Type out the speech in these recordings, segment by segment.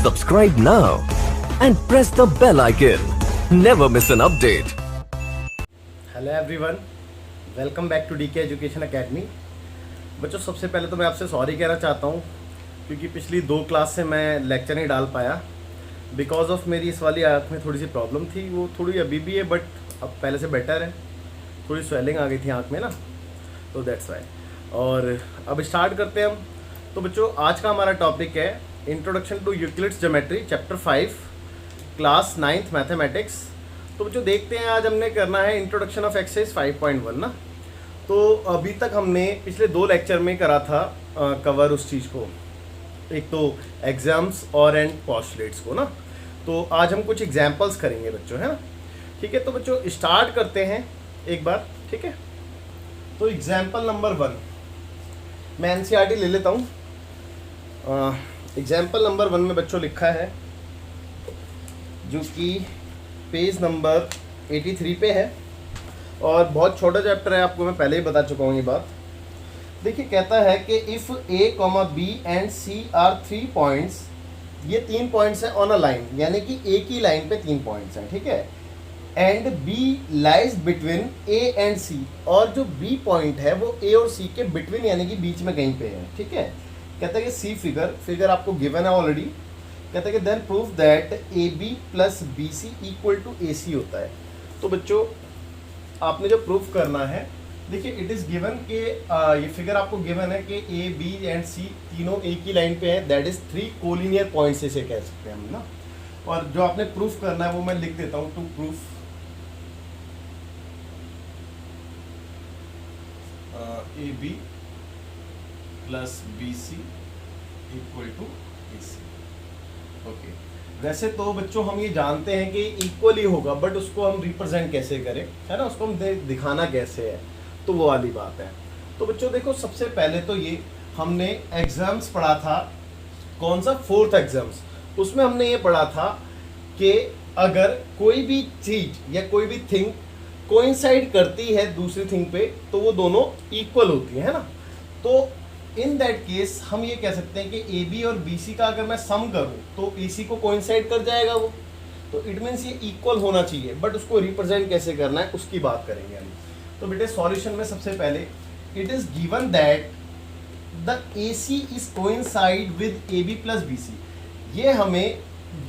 Subscribe now and press the bell icon. Never miss an update. Hello everyone, welcome back to DK education academy. बच्चों, सबसे पहले तो मैं आपसे sorry कहना चाहता हूँ क्योंकि पिछली 2 क्लास से मैं लेक्चर नहीं डाल पाया बिकॉज ऑफ मेरी इस वाली आँख में थोड़ी सी प्रॉब्लम थी। वो थोड़ी अभी भी है बट अब पहले से बेटर है। थोड़ी स्वेलिंग आ गई थी आँख में ना, तो दैट्स वाई। और अब स्टार्ट करते हैं हम। तो बच्चों, आज का हमारा टॉपिक है introduction to Euclid's geometry chapter 5 class 9th mathematics. तो बच्चों देखते हैं, आज हमने करना है इंट्रोडक्शन ऑफ एक्सरसाइज 5.1 ना। तो अभी तक हमने पिछले 2 लेक्चर में करा था कवर उस चीज़ को, एक तो एग्जाम्स और एंड पोस्टुलेट्स को ना। तो आज हम कुछ एग्जाम्पल्स करेंगे बच्चों, है ना। ठीक है, तो बच्चों स्टार्ट करते हैं एक बार, ठीक है। तो एग्जाम्पल नंबर 1 मैं एनसीईआरटी ले लेता हूँ। एग्जाम्पल नंबर 1 में बच्चों लिखा है, जो कि पेज नंबर 83 पे है और बहुत छोटा चैप्टर है, आपको मैं पहले ही बता चुका हूँ ये बात। देखिए, कहता है कि if A comma B and C are 3 points, ये 3 पॉइंट्स हैं ऑन अ लाइन, यानी कि ए की लाइन पे 3 पॉइंट्स हैं, ठीक है। And B lies between A and C, और जो बी पॉइंट है वो ए और सी के बिटवीन यानी कि बीच में कहीं पे है, ठीक है। कहता है कि सी फिगर आपको गिवन है ऑलरेडी। कहता है कि then prove that A B plus B C equal to A C होता है। तो बच्चों आपने जो प्रूफ करना है, देखिए इट इज़ गिवन कि ये फिगर आपको गिवन है कि ए बी एंड सी तीनों एक ही लाइन पे है, दैट इज 3 कोलिनियर पॉइंट्स इसे कह सकते हैं हम ना। और जो आपने प्रूफ करना है वो मैं लिख देता हूँ, to proof A B plus B C equal to A C. Okay, वैसे तो बच्चों हम ये जानते हैं कि इक्वल ही होगा, बट उसको हम रिप्रेजेंट कैसे करें, है ना, उसको हम दिखाना कैसे है, तो वो वाली बात है। तो बच्चों देखो, सबसे पहले तो ये हमने एग्जाम्स पढ़ा था, कौन सा 4th एग्जाम्स, उसमें हमने ये पढ़ा था कि अगर कोई भी चीज या कोई भी थिंग कोइंसाइड करती है दूसरी थिंग पे तो वो दोनों इक्वल होती है ना। तो इन दैट केस हम ये कह सकते हैं कि ए बी और बी सी का अगर मैं सम करूं तो ए सी को कोइंसाइड कर जाएगा वो, तो इट मीन्स ये इक्वल होना चाहिए, बट उसको रिप्रेजेंट कैसे करना है उसकी बात करेंगे हम। तो बेटे सॉल्यूशन में सबसे पहले it is given that the A C is coincide with A B plus B C. ये हमें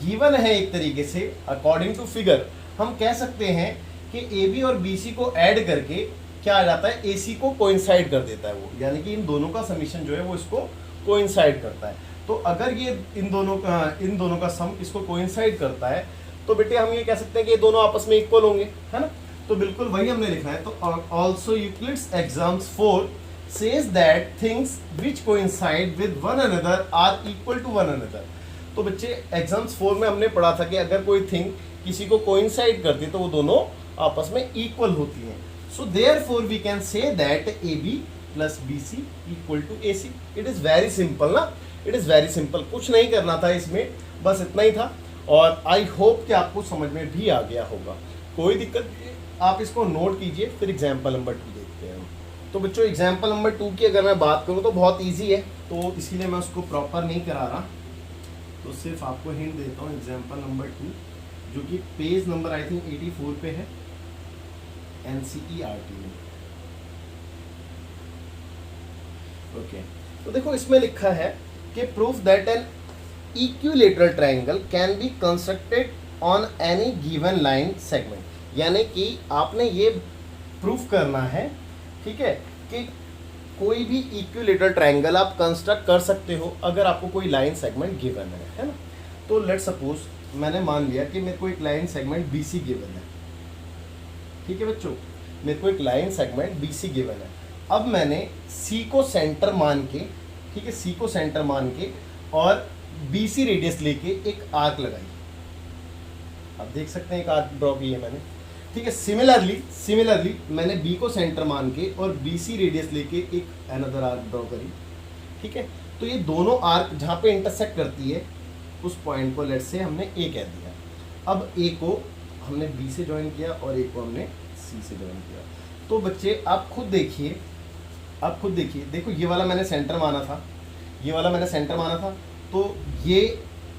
गिवन है एक तरीके से, अकॉर्डिंग टू फिगर हम कह सकते हैं कि ए बी और बी सी को ऐड करके क्या आ जाता है, ए सी को कोइंसाइड कर देता है वो, यानी कि इन दोनों का समीशन जो है वो इसको कोइंसाइड करता है। तो अगर ये इन दोनों का सम इसको कोइंसाइड करता है तो बेटे हम ये कह सकते हैं कि ये दोनों आपस में इक्वल होंगे, है ना। तो बिल्कुल वही हमने लिखा है। तो also Euclid's axioms 4 says that things which coincide with one another are equal to one another. तो बच्चे एग्जाम्स 4 में हमने पढ़ा था कि अगर कोई थिंग किसी को कोइंसाइड करती है तो वो दोनों आपस में इक्वल होती हैं। So therefore we can say that A B plus B C equal to A C. It is very simple ना, इट इज़ वेरी सिंपल, कुछ नहीं करना था इसमें, बस इतना ही था। और आई होप कि आपको समझ में भी आ गया होगा, कोई दिक्कत नहीं है। आप इसको नोट कीजिए, फिर एग्जाम्पल नंबर 2 देखते हैं। तो बच्चों एग्जाम्पल नंबर 2 की अगर मैं बात करूँ तो बहुत ईजी है, तो इसीलिए मैं उसको प्रॉपर नहीं करा रहा, तो सिर्फ आपको हिंट देता हूँ। एग्जाम्पल नंबर 2 जो कि पेज नंबर आई थिंक 84 पे है एनसीईआरटी में। ओके, तो देखो इसमें लिखा है कि proof that an equilateral triangle can be constructed on any given line segment. यानी कि आपने ये प्रूफ करना है, ठीक है, कि कोई भी इक्विलैटरल ट्रायंगल आप कंस्ट्रक्ट कर सकते हो अगर आपको कोई लाइन सेगमेंट गिवन है ना। तो लेट सपोज मैंने मान लिया कि मेरे को एक line segment B C given है, ठीक है बच्चों, मेरे को एक line segment B C given है। अब मैंने सी को सेंटर मान के, ठीक है, सी को सेंटर मान के और बी सी रेडियस लेके एक आर्क लगाई। आप देख सकते हैं एक आर्क ड्रॉ की है मैंने, ठीक है। सिमिलरली मैंने बी को सेंटर मान के और बी सी रेडियस लेके एक अनदर आर्क ड्रॉ करी, ठीक है। तो ये दोनों आर्क जहाँ पे इंटरसेक्ट करती है उस पॉइंट को लेट्स से हमने ए कह दिया। अब ए को हमने बी से ज्वाइन किया और ए को हमने सी से ज्वाइन किया। तो बच्चे आप खुद देखिए, देखो ये वाला मैंने सेंटर माना था, ये वाला मैंने सेंटर माना था, तो ये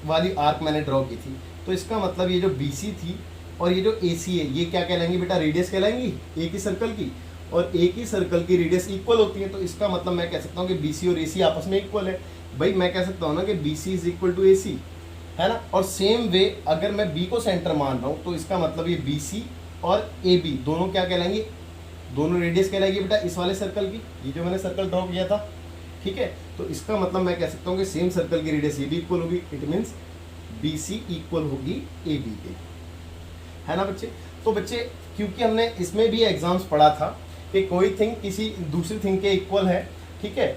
वाली आर्क मैंने ड्रॉ की थी, तो इसका मतलब ये जो BC थी और ये जो AC है, ये क्या कहलाएंगी बेटा, रेडियस कहलाएंगी एक ही सर्कल की, और एक ही सर्कल की रेडियस इक्वल होती है। तो इसका मतलब मैं कह सकता हूँ कि BC और AC आपस में इक्वल है। भाई मैं कह सकता हूँ ना कि BC is equal to AC, है ना। और सेम वे अगर मैं B को सेंटर मान रहा हूँ तो इसका मतलब ये BC और AB दोनों क्या कहलाएंगे, दोनों रेडियस कहलाएगी बेटा इस वाले सर्कल की, ये जो मैंने सर्कल ड्रॉ किया था, ठीक है। तो इसका मतलब मैं कह सकता हूँ कि सेम सर्कल की रेडियस ये भी इक्वल होगी, इट मीन्स BC इक्वल होगी AB के, है ना बच्चे। तो बच्चे क्योंकि हमने इसमें भी एग्जाम्स पढ़ा था कि कोई थिंग किसी दूसरी थिंग के इक्वल है, ठीक है,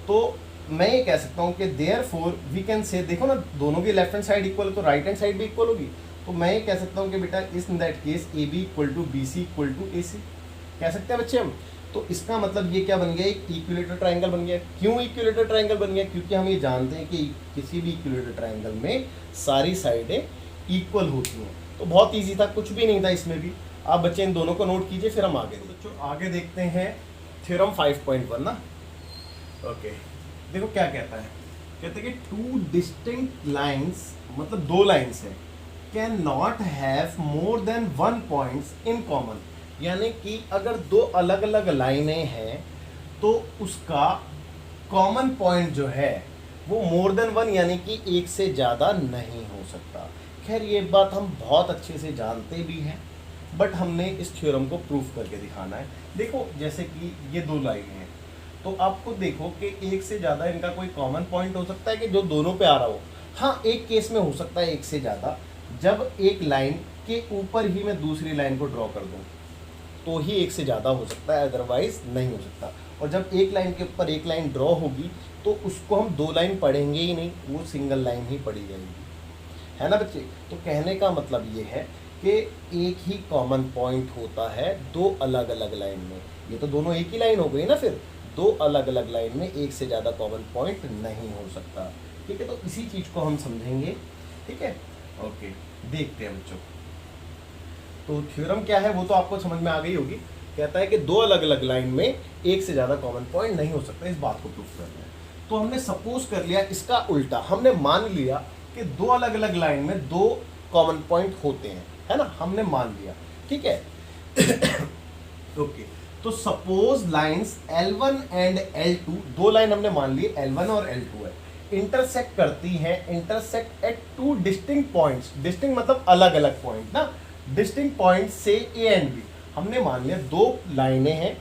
तो मैं ये कह सकता हूँ कि देयरफॉर वी कैन से, देखो ना दोनों की लेफ्ट हैंड साइड इक्वल है तो राइट हैंड साइड भी इक्वल होगी। तो मैं ये कह सकता हूँ कि बेटा इस in that case AB equal to BC equal to AC कह सकते हैं बच्चे हम। तो इसका मतलब ये क्या बन गया, एक इक्विलेटरल ट्रायंगल बन गया। क्यों इक्विलेटरल ट्रायंगल बन गया, क्योंकि हम ये जानते हैं कि किसी भी इक्विलेटरल ट्रायंगल में सारी साइडें इक्वल होती हैं। तो बहुत ईजी था, कुछ भी नहीं था इसमें भी। आप बच्चे इन दोनों को नोट कीजिए, फिर हम आगे बच्चों आगे देखते हैं थ्योरम 5.1 ना। ओके देखो क्या कहता है, कहते हैं कि टू डिस्टिंक्ट लाइंस, मतलब दो लाइंस है, can not have more than one points in common. यानी कि अगर दो अलग अलग लाइनें हैं तो उसका कॉमन पॉइंट जो है वो मोर देन वन यानी कि एक से ज़्यादा नहीं हो सकता। खैर ये बात हम बहुत अच्छे से जानते भी हैं, बट हमने इस थ्योरम को प्रूफ करके दिखाना है। देखो जैसे कि ये दो लाइन हैं, तो आपको देखो कि एक से ज़्यादा इनका कोई कॉमन पॉइंट हो सकता है कि जो दोनों पे आ रहा हो। हाँ एक केस में हो सकता है एक से ज़्यादा, जब एक लाइन के ऊपर ही मैं दूसरी लाइन को ड्रॉ कर दूँ तो ही एक से ज़्यादा हो सकता है, अदरवाइज नहीं हो सकता। और जब एक लाइन के ऊपर एक लाइन ड्रॉ होगी तो उसको हम दो लाइन पढ़ेंगे ही नहीं, वो सिंगल लाइन ही पढ़ी जाएगी, है ना बच्चे। तो कहने का मतलब ये है कि एक ही कॉमन पॉइंट होता है दो अलग अलग लाइन में। ये तो दोनों एक ही लाइन हो गई ना, फिर दो अलग अलग लाइन में एक से ज़्यादा कॉमन पॉइंट नहीं हो सकता, ठीक है। तो इसी चीज़ को हम समझेंगे, ठीक है। ओके देखते हैं बच्चों, तो थ्योरम क्या है वो तो आपको समझ में आ गई होगी। कहता है कि दो अलग अलग लाइन में एक से ज़्यादा कॉमन पॉइंट नहीं हो सकता, इस बात को प्रूफ करना है। तो हमने सपोज कर लिया इसका उल्टा, हमने मान लिया कि दो अलग अलग लाइन में दो कॉमन पॉइंट होते हैं, है ना, हमने मान लिया, ठीक है। ओके तो suppose lines L1 and L2, दो लाइन हमने मान ली L1 और L2 है, इंटरसेक्ट करती हैं, intersect at to distinct points. Distinct मतलब अलग अलग पॉइंट ना, डिस्टिंक्ट पॉइंट से A एंड B। हमने मान लिया दो लाइनें हैं,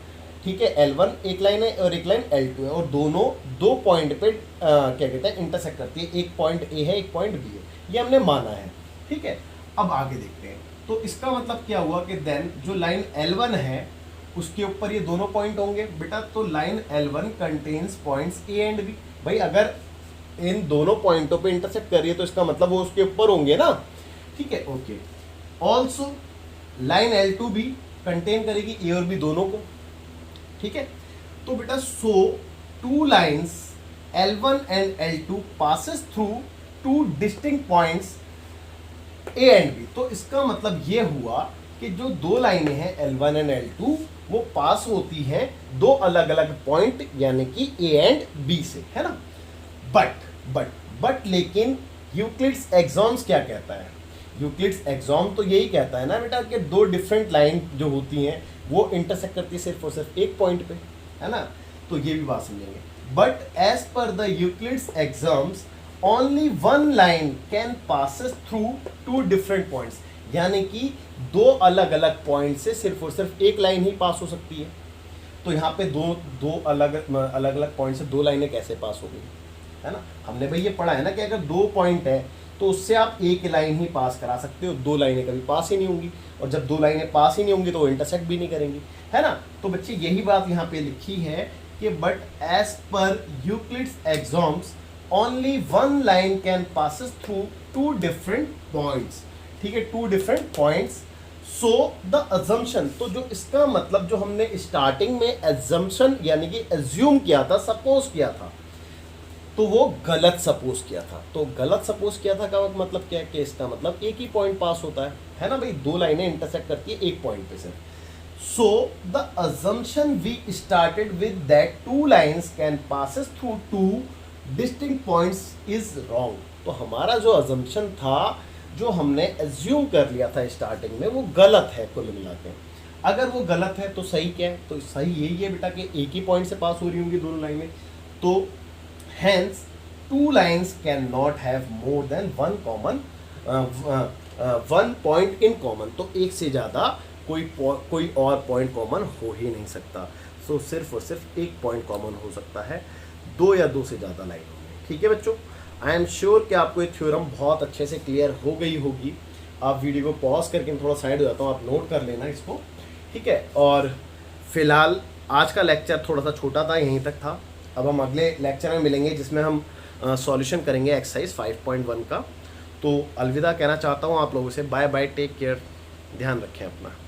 ठीक है, L1 एक लाइन है और एक लाइन L2 है, और दोनों दो पॉइंट पे क्या कहते हैं इंटरसेक्ट करती है, एक पॉइंट A है एक पॉइंट B है, ये हमने माना है, ठीक है। अब आगे देखते हैं, तो इसका मतलब क्या हुआ कि देन जो लाइन L1 है उसके ऊपर ये दोनों पॉइंट होंगे बेटा। तो line L1 contains points A and B। भाई अगर इन दोनों पॉइंटों पे इंटरसेक्ट कर रही है तो इसका मतलब वो उसके ऊपर होंगे ना, ठीक है। ओके ऑल्सो लाइन L2 भी कंटेन करेगी A और B दोनों को, ठीक है। तो बेटा so two lines L1 and L2 passes through two distinct points A and B। तो इसका मतलब ये हुआ कि जो दो लाइनें हैं L1 एंड L2 वो पास होती हैं दो अलग अलग पॉइंट यानी कि A एंड B से, है ना। बट लेकिन यूक्लिड्स एक्सॉम्स क्या कहता है, यूक्लिड्स एक्सॉम तो यही कहता है ना बेटा कि दो डिफरेंट लाइन जो होती हैं वो इंटरसेक्ट करती है सिर्फ और सिर्फ एक पॉइंट पे, है ना। तो ये भी बात समझेंगे। But as per the Euclid's axioms only one line can passes through two different points, यानी कि दो अलग अलग पॉइंट से सिर्फ और सिर्फ एक लाइन ही पास हो सकती है। तो यहाँ पे दो अलग अलग पॉइंट से दो लाइनें कैसे पास हो गई, है ना। हमने भाई ये पढ़ा है ना कि अगर दो पॉइंट है तो उससे आप एक लाइन ही पास करा सकते हो, दो लाइनें कभी पास ही नहीं होंगी, और जब दो लाइनें पास ही नहीं होंगी तो वो इंटरसेक्ट भी नहीं करेंगी, है ना। तो बच्चे यही बात यहाँ पे लिखी है कि but as per Euclid's axioms only one line can passes through two different points, ठीक है, two different points. So the assumption, तो जो इसका मतलब जो हमने स्टार्टिंग में एजम्पशन यानी कि एज्यूम किया था, सपोज किया था, तो वो गलत सपोज किया था। तो गलत सपोज किया था का मतलब क्या है कि इसका मतलब एक ही पॉइंट पास होता है ना भाई, दो लाइनें इंटरसेक्ट करती है एक पॉइंट पे सिर्फ। So the assumption we started with that two lines can passes through two distinct points is wrong. तो हमारा जो अजम्पशन था, जो हमने एज्यूम कर लिया था स्टार्टिंग में, वो गलत है कुल मिला के। अगर वो गलत है तो सही क्या है? तो सही यही है बेटा कि एक ही पॉइंट से पास हो रही होंगी दोनों लाइनें। तो hence two lines can not have more than one point in common. तो एक से ज़्यादा कोई और पॉइंट कॉमन हो ही नहीं सकता। सो सिर्फ और सिर्फ एक पॉइंट कॉमन हो सकता है दो या दो से ज़्यादा लाइनों में। ठीक है बच्चों, आई एम श्योर कि आपको ये थ्योरम बहुत अच्छे से क्लियर हो गई होगी। आप वीडियो को पॉज करके मैं थोड़ा साइड हो जाता हूँ, आप नोट कर लेना इसको। ठीक है, और फिलहाल आज का लेक्चर थोड़ा सा छोटा था, यहीं तक था। अब हम अगले लेक्चर में मिलेंगे जिसमें हम सॉल्यूशन करेंगे एक्सरसाइज 5.1 का। तो अलविदा कहना चाहता हूँ आप लोगों से, बाय बाय, टेक केयर, ध्यान रखें अपना।